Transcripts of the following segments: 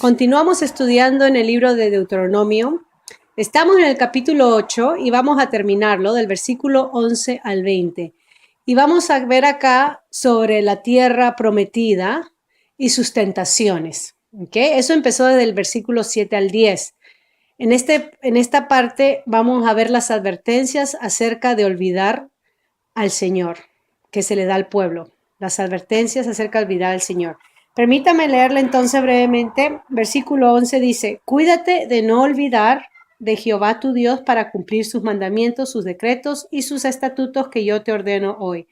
Continuamos estudiando en el libro de Deuteronomio. Estamos en el capítulo 8 y vamos a terminarlo del versículo 11 al 20. Y vamos a ver acá sobre la tierra prometida y sus tentaciones. ¿Okay? Eso empezó desde el versículo 7 al 10. En esta parte vamos a ver las advertencias acerca de olvidar al Señor que se le da al pueblo. Las advertencias acerca de olvidar al Señor. Permítame leerle entonces brevemente. Versículo 11 dice: Cuídate de no olvidar de Jehová tu Dios para cumplir sus mandamientos, sus decretos y sus estatutos que yo te ordeno hoy.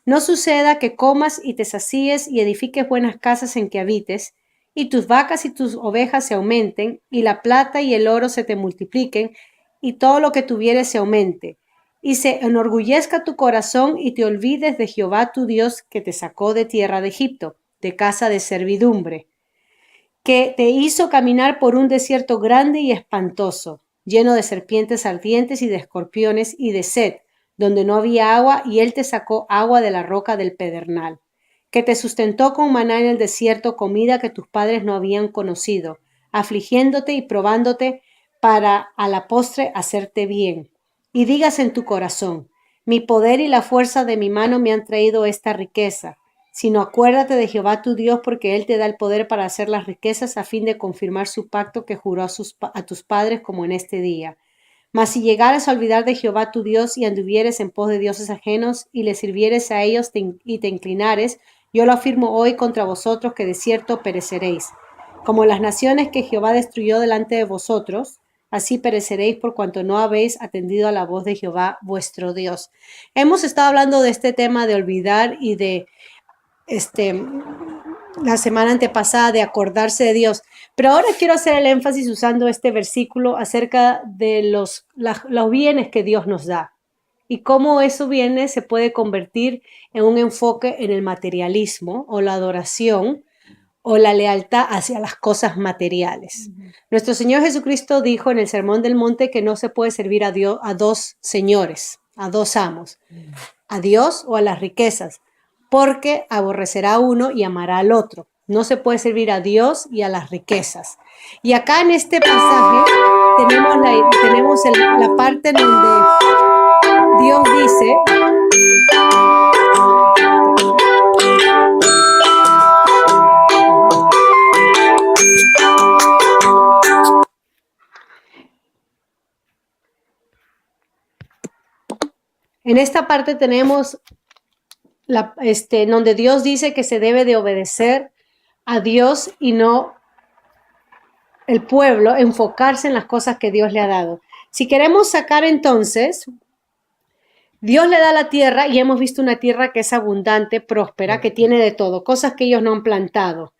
No suceda que comas y te sacíes y edifiques buenas casas en que habites, y tus vacas y tus ovejas se aumenten, y la plata y el oro se te multipliquen, y todo lo que tuvieres se aumente, y se enorgullezca tu corazón y te olvides de Jehová tu Dios que te sacó de tierra de Egipto, de casa de servidumbre, que te hizo caminar por un desierto grande y espantoso, lleno de serpientes ardientes y de escorpiones y de sed, donde no había agua, y él te sacó agua de la roca del pedernal, que te sustentó con maná en el desierto, comida que tus padres no habían conocido, afligiéndote y probándote para a la postre hacerte bien. Y digas en tu corazón: mi poder y la fuerza de mi mano me han traído esta riqueza. Sino acuérdate de Jehová tu Dios, porque él te da el poder para hacer las riquezas a fin de confirmar su pacto que juró a tus padres, como en este día. Mas si llegares a olvidar de Jehová tu Dios y anduvieres en pos de dioses ajenos y les sirvieres a ellos y te inclinares, yo lo afirmo hoy contra vosotros que de cierto pereceréis. Como las naciones que Jehová destruyó delante de vosotros, así pereceréis por cuanto no habéis atendido a la voz de Jehová vuestro Dios. Hemos estado hablando de este tema de olvidar y de la semana antepasada de acordarse de Dios. Pero ahora quiero hacer el énfasis usando este versículo acerca de los bienes que Dios nos da y cómo esos bienes se puede convertir en un enfoque en el materialismo o la adoración o la lealtad hacia las cosas materiales. Nuestro Señor Jesucristo dijo en el Sermón del Monte que no se puede servir a Dios, a dos señores, a dos amos, a Dios o a las riquezas, porque aborrecerá a uno y amará al otro. No se puede servir a Dios y a las riquezas. Y acá en este pasaje tenemos la parte en donde Dios dice: en esta parte tenemos donde Dios dice que se debe de obedecer a Dios y no el pueblo, enfocarse en las cosas que Dios le ha dado. Si queremos sacar entonces, Dios le da la tierra y hemos visto una tierra que es abundante, próspera, que tiene de todo, cosas que ellos no han plantado.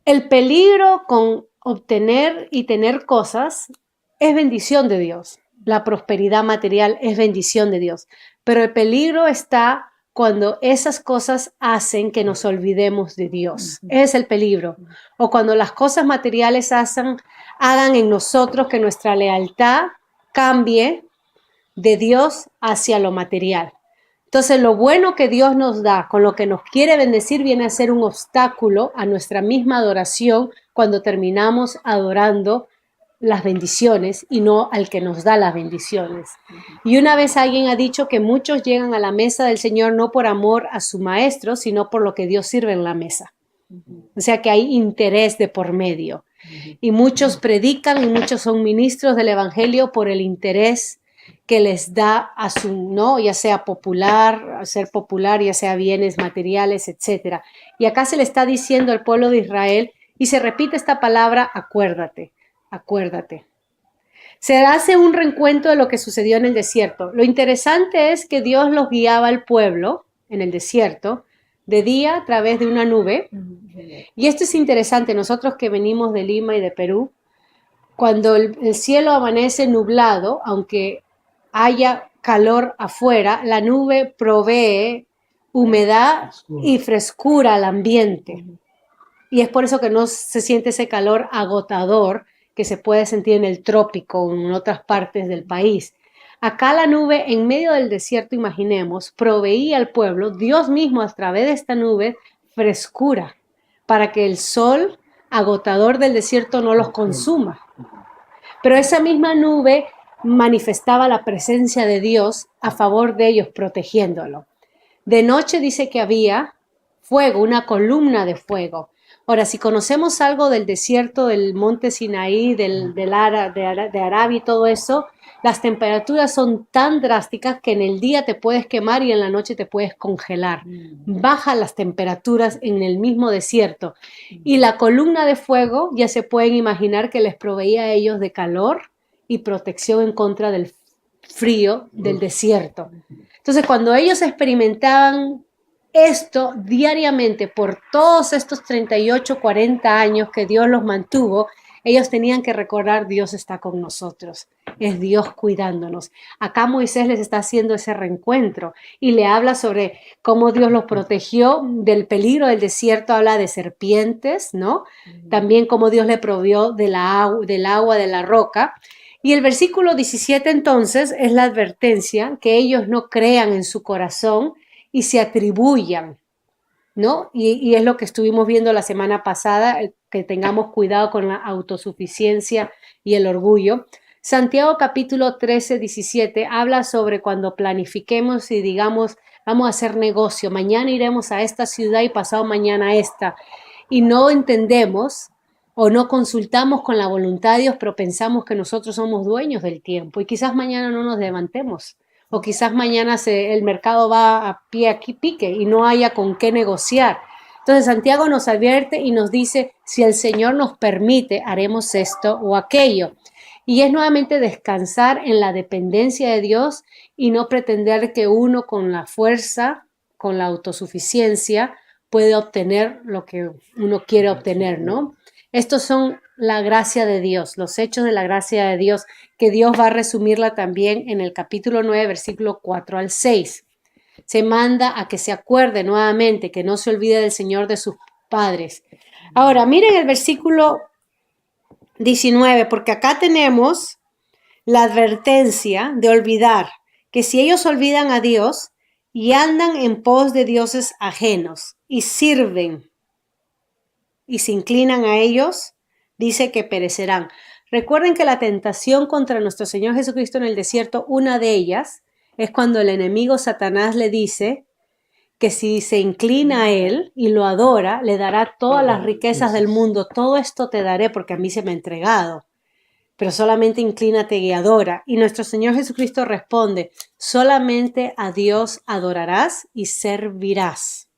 El peligro con obtener y tener cosas es bendición de Dios. La prosperidad material es bendición de Dios. Pero el peligro está cuando esas cosas hacen que nos olvidemos de Dios. Ese es el peligro. O cuando las cosas materiales hagan en nosotros que nuestra lealtad cambie de Dios hacia lo material. Entonces, lo bueno que Dios nos da, con lo que nos quiere bendecir, viene a ser un obstáculo a nuestra misma adoración cuando terminamos adorando las bendiciones y no al que nos da las bendiciones. Y una vez alguien ha dicho que muchos llegan a la mesa del Señor no por amor a su maestro, sino por lo que Dios sirve en la mesa. O sea que hay interés de por medio. Y muchos predican y muchos son ministros del evangelio por el interés que les da a su, ¿no? Ya sea popular, a ser popular, ya sea bienes materiales, etcétera. Y acá se le está diciendo al pueblo de Israel, y se repite esta palabra: acuérdate, acuérdate. Se hace un reencuentro de lo que sucedió en el desierto. Lo interesante es que Dios los guiaba al pueblo en el desierto de día a través de una nube. Y esto es interesante, nosotros que venimos de Lima y de Perú, cuando el cielo amanece nublado, aunque haya calor afuera, la nube provee humedad y frescura al ambiente. Y es por eso que no se siente ese calor agotador que se puede sentir en el trópico o en otras partes del país. Acá la nube en medio del desierto, imaginemos, proveía al pueblo, Dios mismo a través de esta nube, frescura para que el sol agotador del desierto no los consuma. Pero esa misma nube manifestaba la presencia de Dios a favor de ellos, protegiéndolo. De noche dice que había fuego, una columna de fuego. Ahora, si conocemos algo del desierto, del monte Sinaí, de Arabia y todo eso, las temperaturas son tan drásticas que en el día te puedes quemar y en la noche te puedes congelar. Bajan las temperaturas en el mismo desierto. Y la columna de fuego, ya se pueden imaginar que les proveía a ellos de calor y protección en contra del frío del desierto. Entonces, cuando ellos experimentaban esto diariamente por todos estos 38, 40 años que Dios los mantuvo, ellos tenían que recordar: Dios está con nosotros, es Dios cuidándonos. Acá Moisés les está haciendo ese reencuentro y le habla sobre cómo Dios los protegió del peligro del desierto, habla de serpientes, ¿no? También cómo Dios le provió del agua, de la roca. Y el versículo 17 entonces es la advertencia que ellos no crean en su corazón y se atribuyan, ¿no? Y es lo que estuvimos viendo la semana pasada, que tengamos cuidado con la autosuficiencia y el orgullo. Santiago capítulo 13, 17 habla sobre cuando planifiquemos y digamos: vamos a hacer negocio, mañana iremos a esta ciudad y pasado mañana a esta, y no entendemos o no consultamos con la voluntad de Dios, pero pensamos que nosotros somos dueños del tiempo y quizás mañana no nos levantemos, o quizás mañana el mercado va a pie aquí pique y no haya con qué negociar. Entonces Santiago nos advierte y nos dice: si el Señor nos permite, haremos esto o aquello. Y es nuevamente descansar en la dependencia de Dios y no pretender que uno con la fuerza, con la autosuficiencia, puede obtener lo que uno quiere obtener, ¿no? Estos son la gracia de Dios, los hechos de la gracia de Dios, que Dios va a resumirla también en el capítulo 9, versículo 4 al 6. Se manda a que se acuerde nuevamente, que no se olvide del Señor de sus padres. Ahora, miren el versículo 19, porque acá tenemos la advertencia de olvidar, que si ellos olvidan a Dios y andan en pos de dioses ajenos y sirven y se inclinan a ellos, dice que perecerán. Recuerden que la tentación contra nuestro Señor Jesucristo en el desierto, una de ellas, es cuando el enemigo Satanás le dice que si se inclina a él y lo adora, le dará todas las riquezas del mundo. Todo esto te daré porque a mí se me ha entregado. Pero solamente inclínate y adora. Y nuestro Señor Jesucristo responde: solamente a Dios adorarás y servirás.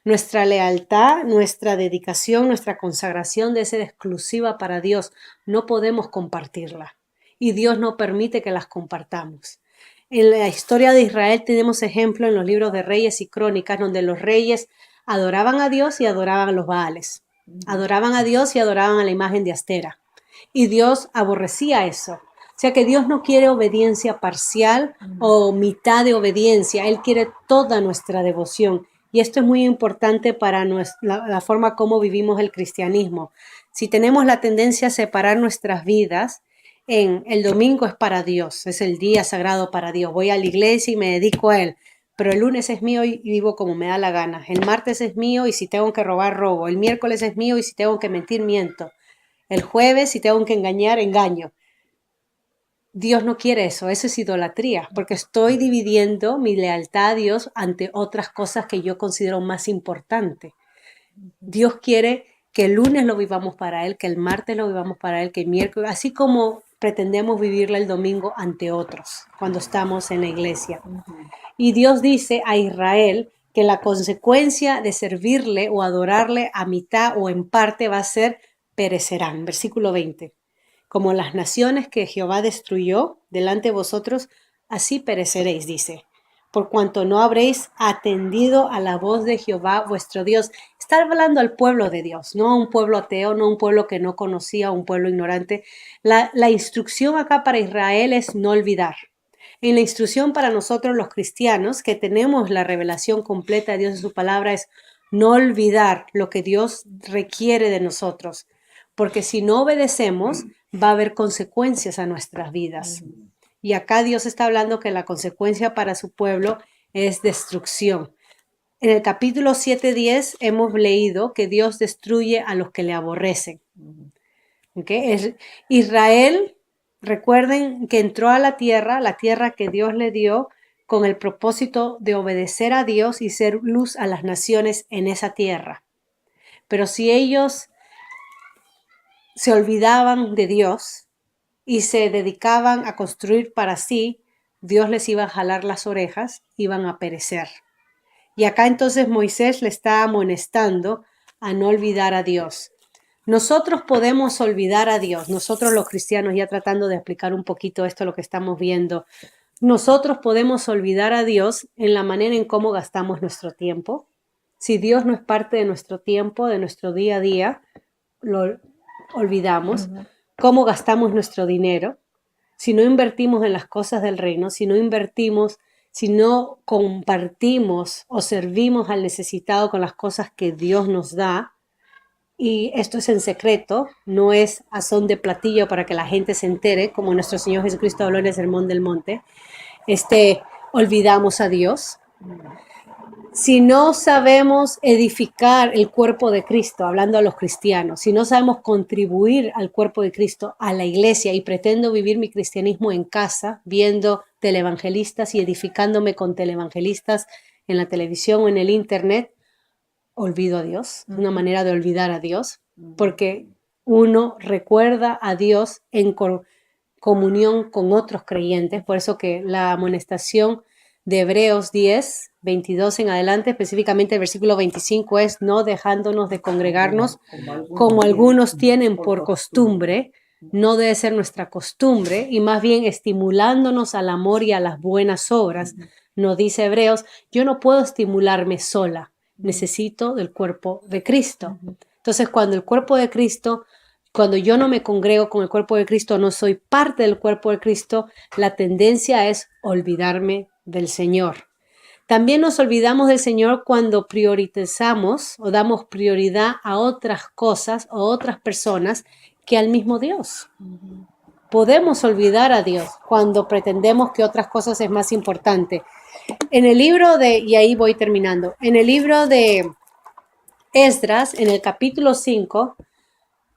Nuestra lealtad, nuestra dedicación, nuestra consagración debe ser exclusiva para Dios. No podemos compartirla. Y Dios no permite que las compartamos. En la historia de Israel tenemos ejemplo en los libros de Reyes y Crónicas, donde los reyes adoraban a Dios y adoraban a los Baales. Adoraban a Dios y adoraban a la imagen de Astera. Y Dios aborrecía eso. O sea que Dios no quiere obediencia parcial o mitad de obediencia. Él quiere toda nuestra devoción. Y esto es muy importante para la forma como vivimos el cristianismo. Si tenemos la tendencia a separar nuestras vidas, en el domingo es para Dios, es el día sagrado para Dios. Voy a la iglesia y me dedico a Él. Pero el lunes es mío y vivo como me da la gana. El martes es mío y si tengo que robar, robo. El miércoles es mío y si tengo que mentir, miento. El jueves, si tengo que engañar, engaño. Dios no quiere eso es idolatría, porque estoy dividiendo mi lealtad a Dios ante otras cosas que yo considero más importantes. Dios quiere que el lunes lo vivamos para Él, que el martes lo vivamos para Él, que el miércoles, así como pretendemos vivirla el domingo ante otros cuando estamos en la iglesia. Y Dios dice a Israel que la consecuencia de servirle o adorarle a mitad o en parte va a ser: perecerán. Versículo 20. Como las naciones que Jehová destruyó delante de vosotros, así pereceréis, dice, por cuanto no habréis atendido a la voz de Jehová vuestro Dios. Está hablando al pueblo de Dios, no a un pueblo ateo, no a un pueblo que no conocía, un pueblo ignorante. La instrucción acá para Israel es no olvidar. En la instrucción para nosotros los cristianos, que tenemos la revelación completa de Dios en su palabra, es no olvidar lo que Dios requiere de nosotros. Porque si no obedecemos, va a haber consecuencias a nuestras vidas. Y acá Dios está hablando que la consecuencia para su pueblo es destrucción. En el capítulo 7:10 hemos leído que Dios destruye a los que le aborrecen. ¿Okay? Israel, recuerden que entró a la tierra que Dios le dio, con el propósito de obedecer a Dios y ser luz a las naciones en esa tierra. Pero si ellos se olvidaban de Dios y se dedicaban a construir para sí, Dios les iba a jalar las orejas, iban a perecer. Y acá entonces Moisés le está amonestando a no olvidar a Dios. Nosotros podemos olvidar a Dios, nosotros los cristianos, ya tratando de explicar un poquito esto, lo que estamos viendo, nosotros podemos olvidar a Dios en la manera en cómo gastamos nuestro tiempo. Si Dios no es parte de nuestro tiempo, de nuestro día a día, lo olvidamos. Cómo gastamos nuestro dinero. Si no invertimos en las cosas del reino, si no invertimos, si no compartimos o servimos al necesitado con las cosas que Dios nos da, y esto es en secreto, no es a son de platillo para que la gente se entere, como nuestro Señor Jesucristo habló en el Sermón del Monte, olvidamos a Dios. Si no sabemos edificar el cuerpo de Cristo, hablando a los cristianos, si no sabemos contribuir al cuerpo de Cristo, a la iglesia, y pretendo vivir mi cristianismo en casa, viendo televangelistas y edificándome con televangelistas en la televisión o en el internet, olvido a Dios, una manera de olvidar a Dios, porque uno recuerda a Dios en comunión con otros creyentes. Por eso que la amonestación de Hebreos 10, 22 en adelante, específicamente el versículo 25, es no dejándonos de congregarnos como algunos tienen por costumbre. No debe ser nuestra costumbre, y más bien estimulándonos al amor y a las buenas obras. Nos dice Hebreos, yo no puedo estimularme sola, necesito del cuerpo de Cristo. Entonces, cuando el cuerpo de Cristo, cuando yo no me congrego con el cuerpo de Cristo, no soy parte del cuerpo de Cristo, la tendencia es olvidarme del Señor. También nos olvidamos del Señor cuando priorizamos o damos prioridad a otras cosas o otras personas que al mismo Dios. Podemos olvidar a Dios cuando pretendemos que otras cosas es más importante. En el libro y ahí voy terminando, en el libro de Esdras, en el capítulo 5,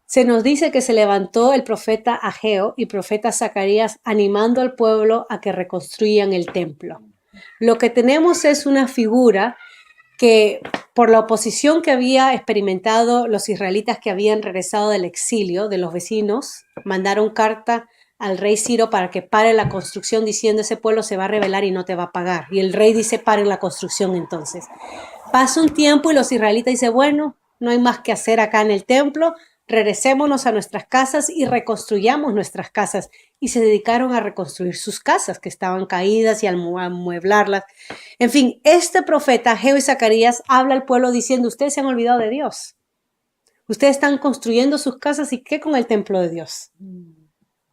se nos dice que se levantó el profeta Ageo y profeta Zacarías animando al pueblo a que reconstruyan el templo. Lo que tenemos es una figura que, por la oposición que había experimentado los israelitas que habían regresado del exilio de los vecinos, mandaron carta al rey Ciro para que pare la construcción, diciendo ese pueblo se va a rebelar y no te va a pagar. Y el rey dice paren la construcción entonces. Pasa un tiempo y los israelitas dicen, bueno, no hay más que hacer acá en el templo, regresémonos a nuestras casas y reconstruyamos nuestras casas. Y se dedicaron a reconstruir sus casas que estaban caídas y a amueblarlas. En fin, este profeta, Ageo y Zacarías, habla al pueblo diciendo, ustedes se han olvidado de Dios. Ustedes están construyendo sus casas, ¿y qué con el templo de Dios?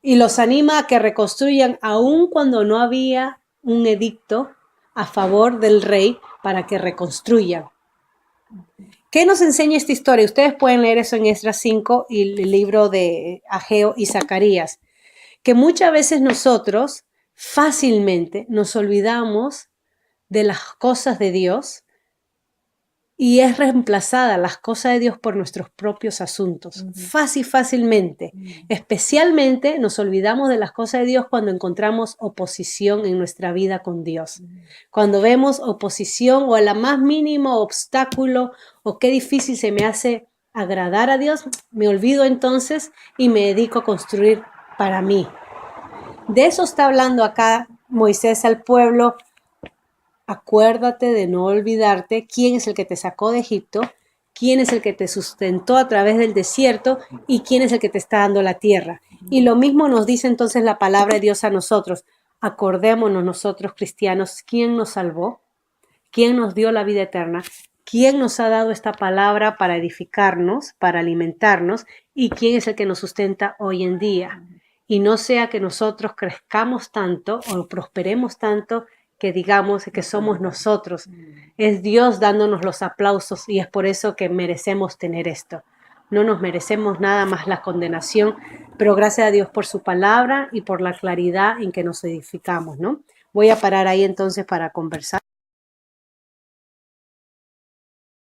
Y los anima a que reconstruyan aun cuando no había un edicto a favor del rey para que reconstruyan. ¿Qué nos enseña esta historia? Ustedes pueden leer eso en Esdras 5 y el libro de Ageo y Zacarías, que muchas veces nosotros fácilmente nos olvidamos de las cosas de Dios y es reemplazada las cosas de Dios por nuestros propios asuntos. Fácilmente. Especialmente nos olvidamos de las cosas de Dios cuando encontramos oposición en nuestra vida con Dios. Cuando vemos oposición o a la más mínimo obstáculo o qué difícil se me hace agradar a Dios, me olvido entonces y me dedico a construir para mí. De eso está hablando acá Moisés al pueblo. Acuérdate de no olvidarte quién es el que te sacó de Egipto, quién es el que te sustentó a través del desierto y quién es el que te está dando la tierra. Y lo mismo nos dice entonces la palabra de Dios a nosotros. Acordémonos nosotros cristianos, quién nos salvó, quién nos dio la vida eterna, quién nos ha dado esta palabra para edificarnos, para alimentarnos y quién es el que nos sustenta hoy en día. Y no sea que nosotros crezcamos tanto o prosperemos tanto que digamos que somos nosotros. Es Dios dándonos los aplausos y es por eso que merecemos tener esto. No nos merecemos nada más la condenación, pero gracias a Dios por su palabra y por la claridad en que nos edificamos, ¿no? Voy a parar ahí entonces para conversar.